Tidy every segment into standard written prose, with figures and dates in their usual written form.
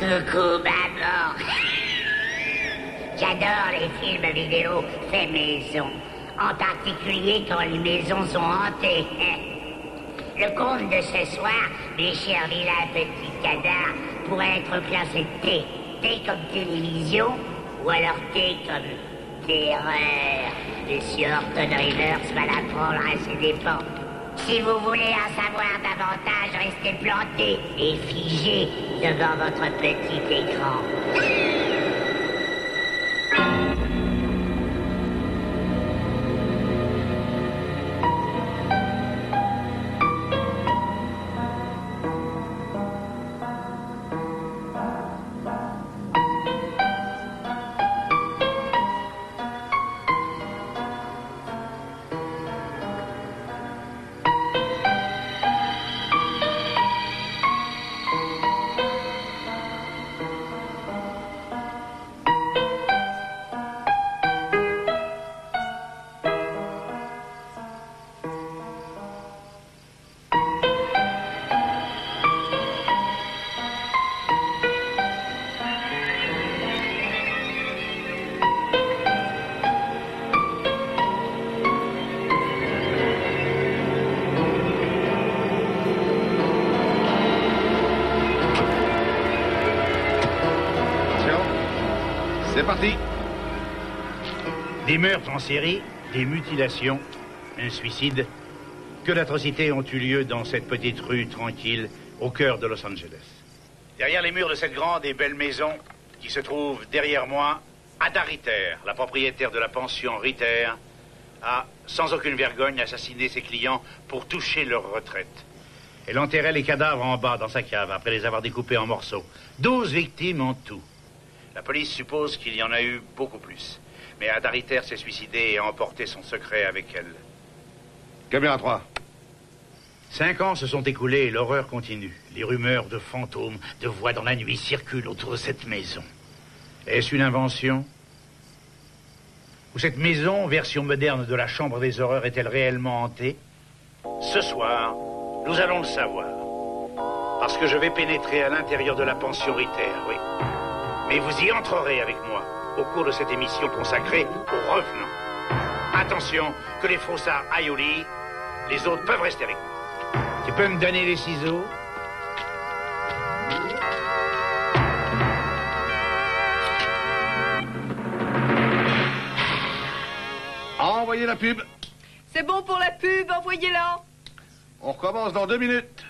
Coucou, maman. J'adore les films vidéo faits maison. En particulier quand les maisons sont hantées. Le conte de ce soir, mes chers vilains petits canards, pourrait être classé T. T comme télévision, ou alors T comme terreur. Monsieur Horton Rivers va l'apprendre à ses dépens. Si vous voulez en savoir davantage, restez plantés et figés devant votre petit écran. C'est parti. Des meurtres en série, des mutilations, un suicide. Que d'atrocités ont eu lieu dans cette petite rue tranquille au cœur de Los Angeles. Derrière les murs de cette grande et belle maison qui se trouve derrière moi, Ada Ritter, la propriétaire de la pension Ritter, a, sans aucune vergogne, assassiné ses clients pour toucher leur retraite. Elle enterrait les cadavres en bas dans sa cave après les avoir découpés en morceaux. 12 victimes en tout. La police suppose qu'il y en a eu beaucoup plus. Mais Ada Ritter s'est suicidée et a emporté son secret avec elle. Caméra 3. 5 ans se sont écoulés et l'horreur continue. Les rumeurs de fantômes, de voix dans la nuit circulent autour de cette maison. Est-ce une invention? Ou cette maison, version moderne de la chambre des horreurs, est-elle réellement hantée? Ce soir, nous allons le savoir. Parce que je vais pénétrer à l'intérieur de la pension Ritter, oui. Mais vous y entrerez avec moi au cours de cette émission consacrée aux revenants. Attention, que les faussards aillent au lit, les autres peuvent rester avec moi. Tu peux me donner les ciseaux? Envoyez la pub. C'est bon pour la pub, envoyez-la. On recommence dans 2 minutes.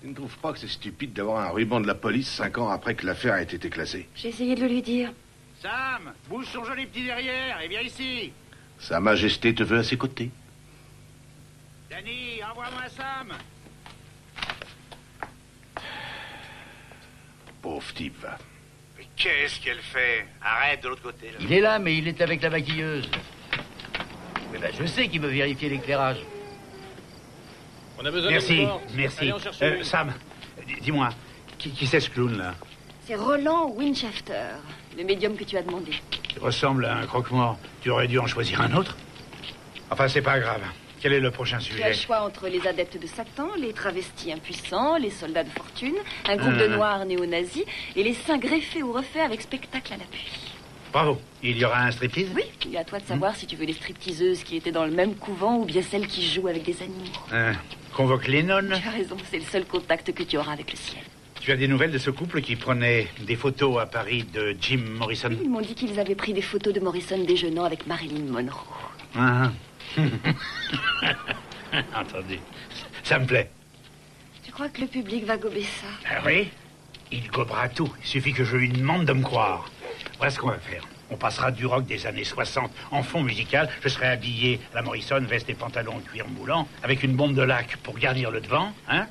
Tu ne trouves pas que c'est stupide d'avoir un ruban de la police 5 ans après que l'affaire a été classée? J'ai essayé de le lui dire. Sam, bouge son joli petit derrière et viens ici. Sa Majesté te veut à ses côtés. Danny, envoie-moi Sam. Pauvre type, va. Mais qu'est-ce qu'elle fait? Arrête de l'autre côté. Là. Il est là, mais il est avec la maquilleuse. Mais ben, je sais qu'il veut vérifier l'éclairage. On a besoin Merci, de merci. Allez, on cherche une. Sam, dis-moi, qui c'est ce clown, là? C'est Roland Winchester, le médium que tu as demandé. Il ressemble à un croque-mort. Tu aurais dû en choisir un autre? Enfin, c'est pas grave. Quel est le prochain Tu as sujet? le choix entre les adeptes de Satan, les travestis impuissants, les soldats de fortune, un groupe de noirs néo-nazis et les seins greffés ou refaits avec spectacle à l'appui. Bravo. Il y aura un striptease? Oui, il est à toi de savoir si tu veux les stripteaseuses qui étaient dans le même couvent ou bien celles qui jouent avec des animaux. Convoque les nonnes. Tu as raison, c'est le seul contact que tu auras avec le ciel. Tu as des nouvelles de ce couple qui prenait des photos à Paris de Jim Morrison? Ils m'ont dit qu'ils avaient pris des photos de Morrison déjeunant avec Marilyn Monroe. Ah. Entendu. Ça me plaît. Tu crois que le public va gober ça? Ah oui? Il gobera tout. Il suffit que je lui demande de me croire. Voilà ce qu'on va faire. On passera du rock des années 60 en fond musical. Je serai habillé à la Morrison, veste et pantalon en cuir moulant, avec une bombe de lac pour garnir le devant, hein?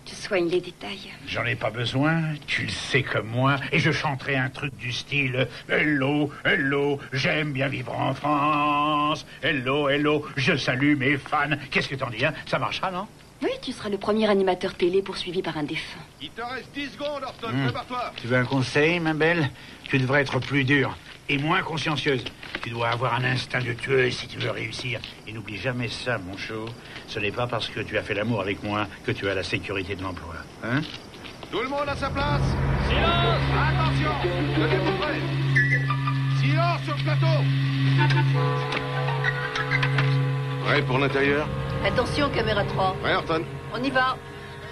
Tu soignes les détails. J'en ai pas besoin, tu le sais comme moi, et je chanterai un truc du style « Hello, hello, j'aime bien vivre en France. Hello, hello, je salue mes fans. » Qu'est-ce que t'en dis, hein? Ça marchera, non? Oui, tu seras le premier animateur télé poursuivi par un défunt. Il te reste 10 secondes, Horton, prépare-toi. Tu veux un conseil, ma belle? Tu devrais être plus dure et moins consciencieuse. Tu dois avoir un instinct de tueuse si tu veux réussir. Et n'oublie jamais ça, mon chou. Ce n'est pas parce que tu as fait l'amour avec moi que tu as la sécurité de l'emploi. Hein? Tout le monde à sa place. Silence! Attention, tenez-vous prêts. Silence sur le plateau. Prêt pour l'intérieur? Attention, caméra 3. Prêt, Horton? On y va.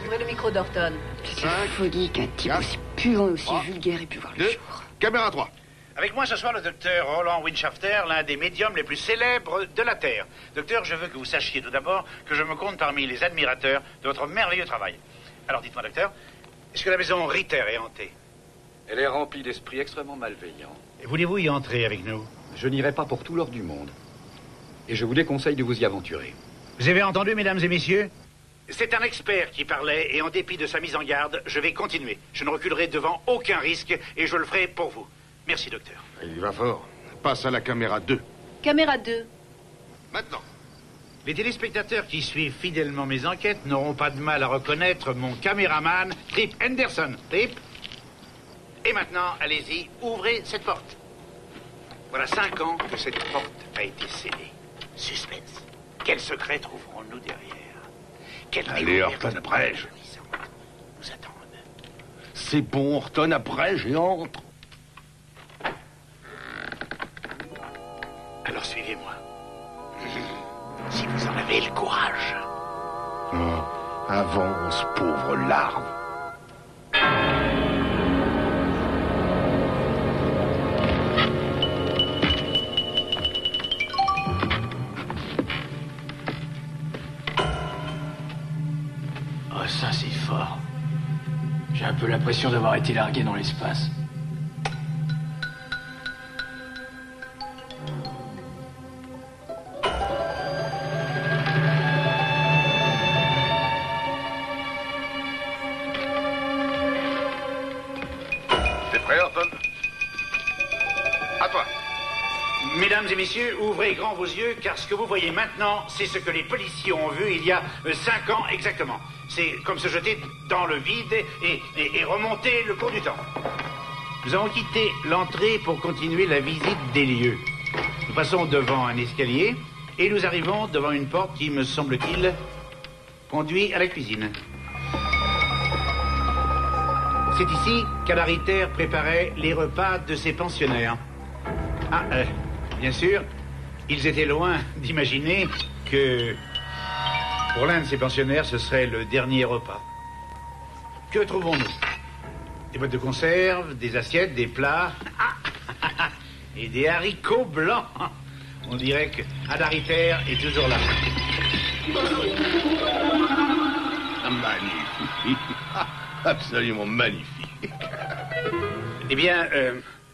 Ouvrez le micro d'Horton. C'est Cinq, folie qu'un type quatre, aussi puant et aussi 3, vulgaire ait pu voir le 2, jour. caméra 3. Avec moi ce soir le docteur Roland Winchafter, l'un des médiums les plus célèbres de la Terre. Docteur, je veux que vous sachiez tout d'abord que je me compte parmi les admirateurs de votre merveilleux travail. Alors dites-moi, docteur, est-ce que la maison Ritter est hantée? Elle est remplie d'esprits extrêmement malveillants. Voulez-vous y entrer avec nous? Je n'irai pas pour tout l'or du monde. Et je vous déconseille de vous y aventurer. Vous avez entendu, mesdames et messieurs? C'est un expert qui parlait, et en dépit de sa mise en garde, je vais continuer. Je ne reculerai devant aucun risque, et je le ferai pour vous. Merci, docteur. Il va fort. Passe à la caméra 2. Caméra 2. Maintenant. Les téléspectateurs qui suivent fidèlement mes enquêtes n'auront pas de mal à reconnaître mon caméraman, Trip Henderson. Trip. Et maintenant, allez-y, ouvrez cette porte. Voilà 5 ans que cette porte a été scellée. Suspense. Quel secret trouverons-nous derrière? Quelle Allez, Horton, après. nous attendent. C'est bon, Horton, après, j'entre. Alors suivez-moi. Si vous en avez le courage. Oh, avance, pauvre larve. Oh, ça, c'est fort. J'ai un peu l'impression d'avoir été largué dans l'espace. T'es prêt, Horton? À toi. Mesdames et messieurs, ouvrez grand vos yeux, car ce que vous voyez maintenant, c'est ce que les policiers ont vu il y a 5 ans exactement. C'est comme se jeter dans le vide et remonter le cours du temps. Nous avons quitté l'entrée pour continuer la visite des lieux. Nous passons devant un escalier et nous arrivons devant une porte qui, me semble-t-il, conduit à la cuisine. C'est ici qu'Ada Ritter préparait les repas de ses pensionnaires. Ah, bien sûr, ils étaient loin d'imaginer que pour l'un de ses pensionnaires, ce serait le dernier repas. Que trouvons-nous? Des boîtes de conserve, des assiettes, des plats et des haricots blancs. On dirait que Ada Ritter est toujours là. Magnifique. Absolument magnifique. Eh bien,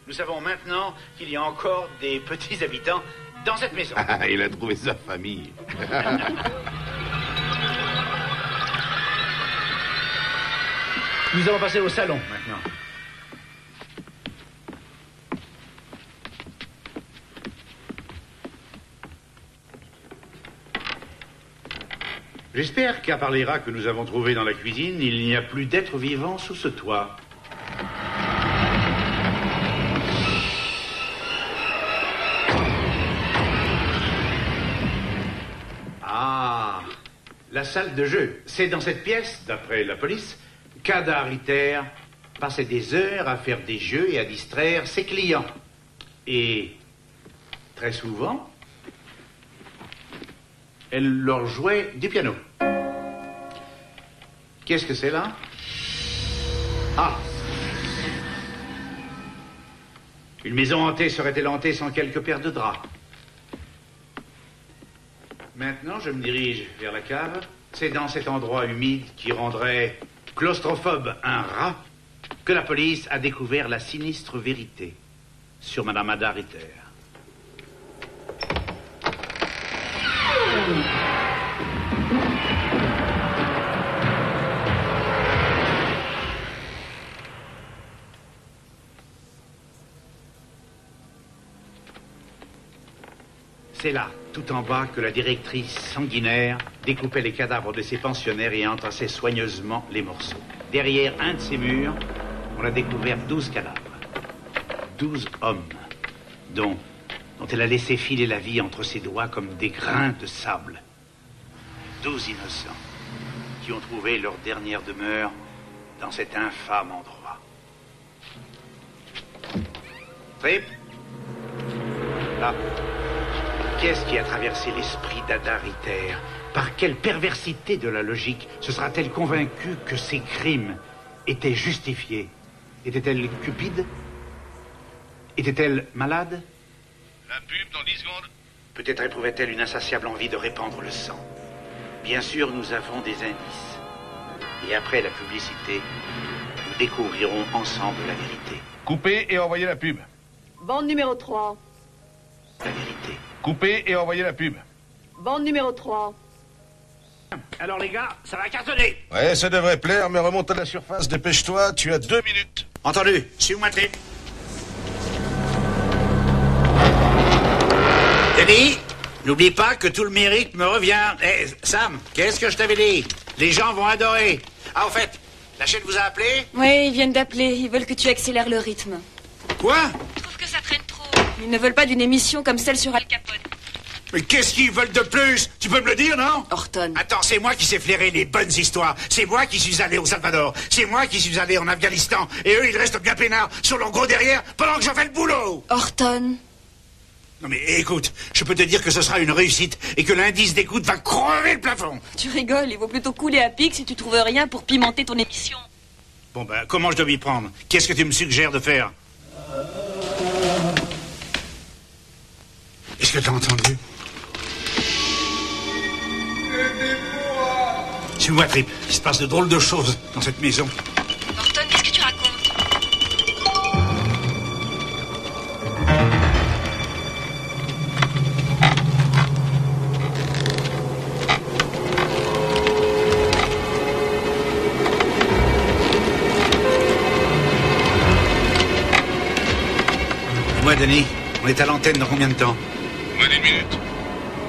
nous savons maintenant qu'il y a encore des petits habitants dans cette maison. Ah, il a trouvé sa famille. Nous allons passer au salon maintenant. J'espère qu'à part les rats que nous avons trouvés dans la cuisine, il n'y a plus d'êtres vivants sous ce toit. Ah, la salle de jeu. C'est dans cette pièce, d'après la police, qu'Ada Ritter passait des heures à faire des jeux et à distraire ses clients. Et très souvent, elle leur jouait du piano. Qu'est-ce que c'est là? Ah! Une maison hantée serait-elle hantée sans quelques paires de draps? Maintenant, je me dirige vers la cave. C'est dans cet endroit humide qui rendrait claustrophobe un rat que la police a découvert la sinistre vérité sur Madame Ada Ritter. C'est là, tout en bas, que la directrice sanguinaire découpait les cadavres de ses pensionnaires et entassait soigneusement les morceaux. Derrière un de ces murs, on a découvert 12 cadavres. 12 hommes, dont elle a laissé filer la vie entre ses doigts comme des grains de sable. 12 innocents qui ont trouvé leur dernière demeure dans cet infâme endroit. Trip? Là. Qu'est-ce qui a traversé l'esprit d'Ada Ritter? Par quelle perversité de la logique se sera-t-elle convaincue que ses crimes étaient justifiés? Était-elle cupide? Était-elle malade? La pub dans 10 secondes. Peut-être éprouvait-elle une insatiable envie de répandre le sang. Bien sûr, nous avons des indices. Et après la publicité, nous découvrirons ensemble la vérité. Coupez et envoyez la pub. Bande numéro 3. La vérité. Coupez et envoyez la pub. Bande numéro 3. Alors les gars, ça va cartonner. Ouais, ça devrait plaire, mais remonte à la surface, dépêche-toi, tu as 2 minutes. Entendu, suis-moi Trip. Denis, n'oublie pas que tout le mérite me revient. Eh, Sam, qu'est-ce que je t'avais dit? Les gens vont adorer. Ah, au fait, la chaîne vous a appelé? Oui, ils viennent d'appeler. Ils veulent que tu accélères le rythme. Quoi? Je trouve que ça traîne trop. Ils ne veulent pas d'une émission comme celle sur Al Capone. Mais qu'est-ce qu'ils veulent de plus? Tu peux me le dire, non? Horton. Attends, c'est moi qui sais flairer les bonnes histoires. C'est moi qui suis allé au Salvador. C'est moi qui suis allé en Afghanistan. Et eux, ils restent bien peinards sur leur gros derrière pendant que je fais le boulot. Horton. Non mais écoute, je peux te dire que ce sera une réussite et que l'indice d'écoute va crever le plafond. Tu rigoles, il vaut plutôt couler à pic si tu trouves rien pour pimenter ton émission. Bon ben, comment je dois m'y prendre? Qu'est-ce que tu me suggères de faire? Est-ce que t'as entendu? Suis-moi, Trip. Il se passe de drôles de choses dans cette maison. Horton, qu'est-ce que tu racontes? Dis-moi, Denis, on est à l'antenne dans combien de temps? Moins d'1 minute.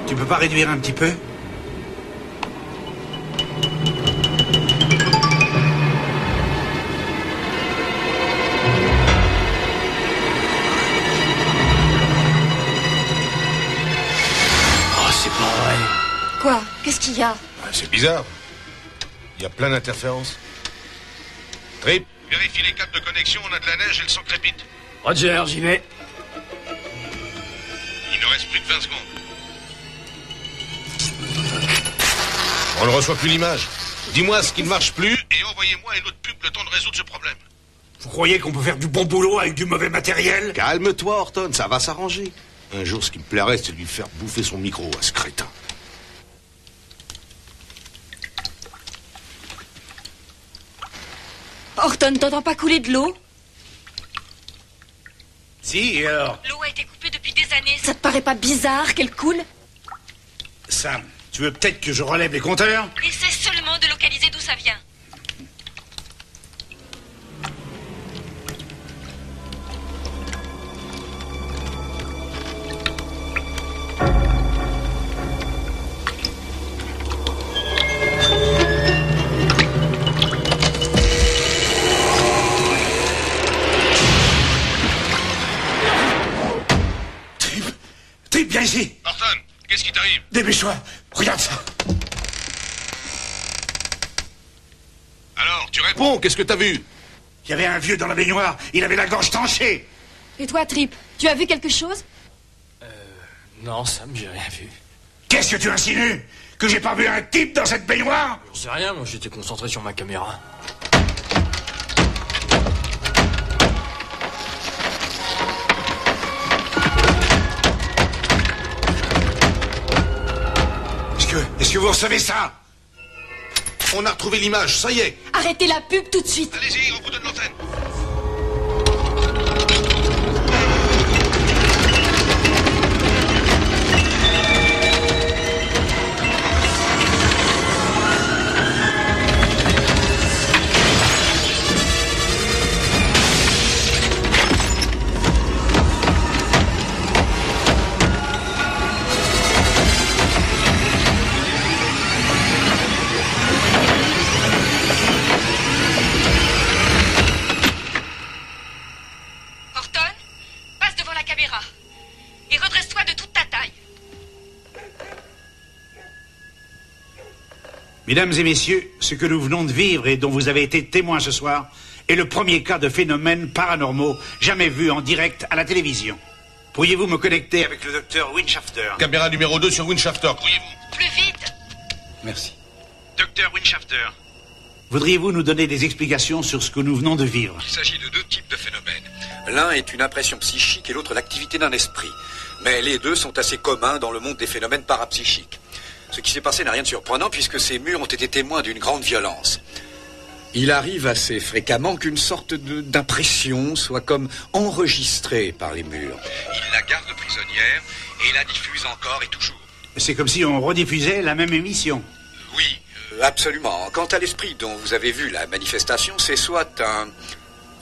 Tu peux pas réduire un petit peu? Oh, c'est pas vrai. Quoi? Qu'est-ce qu'il y a? Ah, c'est bizarre. Il y a plein d'interférences. Trip, vérifie les câbles de connexion, on a de la neige et le sang crépite. Roger, j'y vais. Il ne reste plus que 20 secondes. On ne reçoit plus l'image. Dis-moi ce qui ne marche plus et envoyez-moi une autre pub le temps de résoudre ce problème. Vous croyez qu'on peut faire du bon boulot avec du mauvais matériel? Calme-toi, Horton, ça va s'arranger. Un jour, ce qui me plairait, c'est de lui faire bouffer son micro à ce crétin. Horton, t'entends pas couler de l'eau? Si, et alors? L'eau a été coupée depuis des années. Ça te paraît pas bizarre qu'elle coule? Sam, tu veux peut-être que je relève les compteurs? Essaie seulement de localiser d'où ça vient. Trip, viens ici! Horton, qu'est-ce qui t'arrive? Dépêche-toi! Regarde ça! Alors, tu réponds, qu'est-ce que t'as vu? Il y avait un vieux dans la baignoire, il avait la gorge tranchée! Et toi, Trip, tu as vu quelque chose? Non, Sam, j'ai rien vu. Qu'est-ce que tu insinues? Que j'ai pas vu un type dans cette baignoire? Je sais rien, moi j'étais concentré sur ma caméra. Est-ce que vous recevez ça? On a retrouvé l'image, ça y est. Arrêtez la pub tout de suite. Allez-y, on vous donne l'antenne. Mesdames et messieurs, ce que nous venons de vivre et dont vous avez été témoins ce soir est le premier cas de phénomènes paranormaux jamais vu en direct à la télévision. Pourriez-vous me connecter avec le docteur Winchafter? Caméra numéro 2 sur Winchafter, pourriez-vous? Plus vite! Merci. Docteur Winchafter, voudriez-vous nous donner des explications sur ce que nous venons de vivre? Il s'agit de deux types de phénomènes. L'un est une impression psychique et l'autre l'activité d'un esprit. Mais les deux sont assez communs dans le monde des phénomènes parapsychiques. Ce qui s'est passé n'a rien de surprenant puisque ces murs ont été témoins d'une grande violence. Il arrive assez fréquemment qu'une sorte d'impression soit comme enregistrée par les murs. Il la garde prisonnière et la diffuse encore et toujours. C'est comme si on rediffusait la même émission. Oui, absolument. Quant à l'esprit dont vous avez vu la manifestation, c'est soit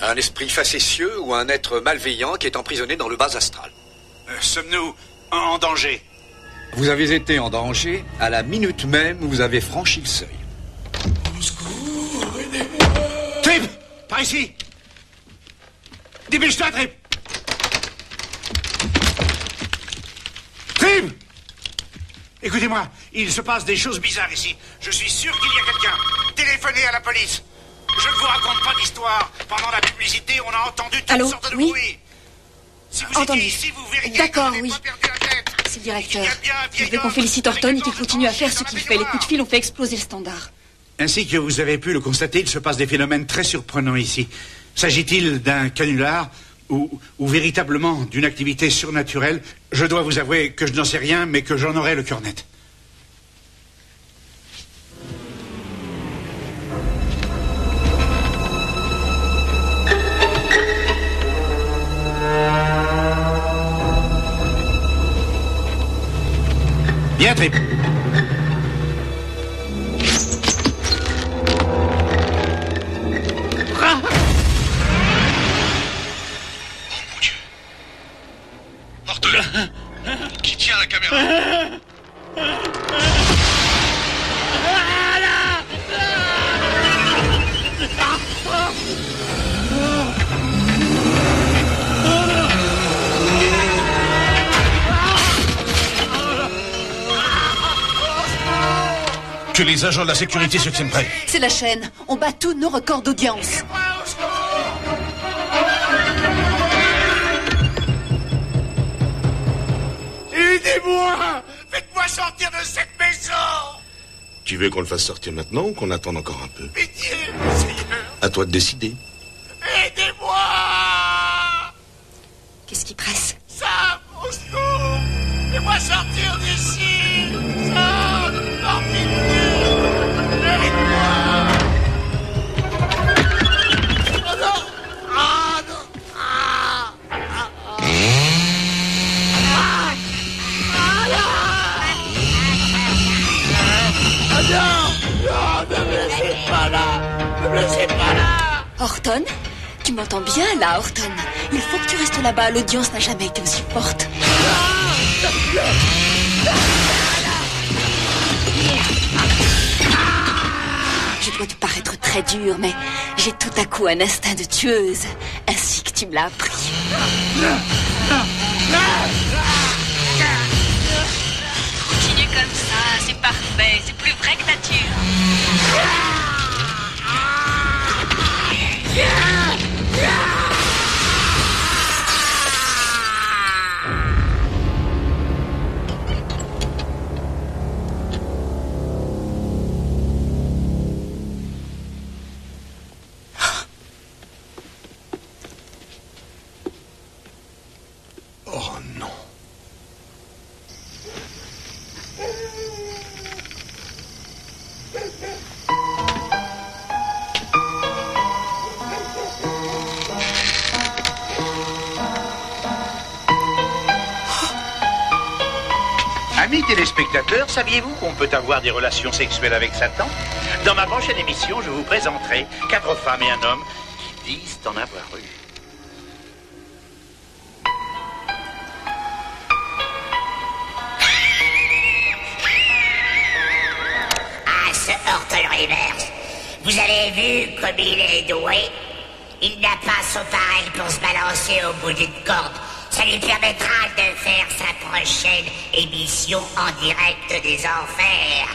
un esprit facétieux ou un être malveillant qui est emprisonné dans le bas astral. Sommes-nous en danger? Vous avez été en danger à la minute même où vous avez franchi le seuil. Au secours, aidez-moi! Trip! Par ici! Dépêche-toi, Trip! Trip! Écoutez-moi, il se passe des choses bizarres ici. Je suis sûr qu'il y a quelqu'un. Téléphonez à la police. Je ne vous raconte pas d'histoire. Pendant la publicité, on a entendu toutes sortes de bruits. Si vous étiez ici, vous verriez. D'accord, que vous oui. n'avez pas perdu la tête. C'est le directeur. Il y a bien un Je vieil veux qu'on homme félicite Horton et avec qu'il un continue à faire dans ce la qu'il fait. Les coups de fil ont fait exploser le standard. Ainsi que vous avez pu le constater, il se passe des phénomènes très surprenants ici. S'agit-il d'un canular ou véritablement d'une activité surnaturelle? Je dois vous avouer que je n'en sais rien, mais que j'en aurai le cœur net. Bien, Trip. Qui tient la caméra? Que les agents de la sécurité se tiennent prêts. C'est la chaîne. On bat tous nos records d'audience. Aidez-moi! Faites-moi sortir de cette maison! Tu veux qu'on le fasse sortir maintenant ou qu'on attende encore un peu? Pitié, Seigneur! À toi de décider. Aidez-moi! Qu'est-ce qui presse? Sam, au secours! Fais-moi sortir d'ici! Sam! Par pitié! Aide-moi! Oh non! Ah non! Ah! Non, ne me laissez pas là! Ne me laissez pas là! Horton? Tu m'entends bien là, Horton? Il faut que tu restes là-bas. L'audience n'a jamais été aussi forte. Je dois te paraître très dur, mais j'ai tout à coup un instinct de tueuse, ainsi que tu me l'as appris. Continue comme ça, c'est parfait, c'est plus vrai que nature. Oh non. Amis téléspectateurs, saviez-vous qu'on peut avoir des relations sexuelles avec Satan? Dans ma prochaine émission, je vous présenterai 4 femmes et un homme qui disent en avoir eu. Ah, ce Horton Rivers. Vous avez vu comme il est doué? Il n'a pas son pareil pour se balancer au bout d'une corde. Ça lui permettra de faire sa prochaine émission en direct des enfers.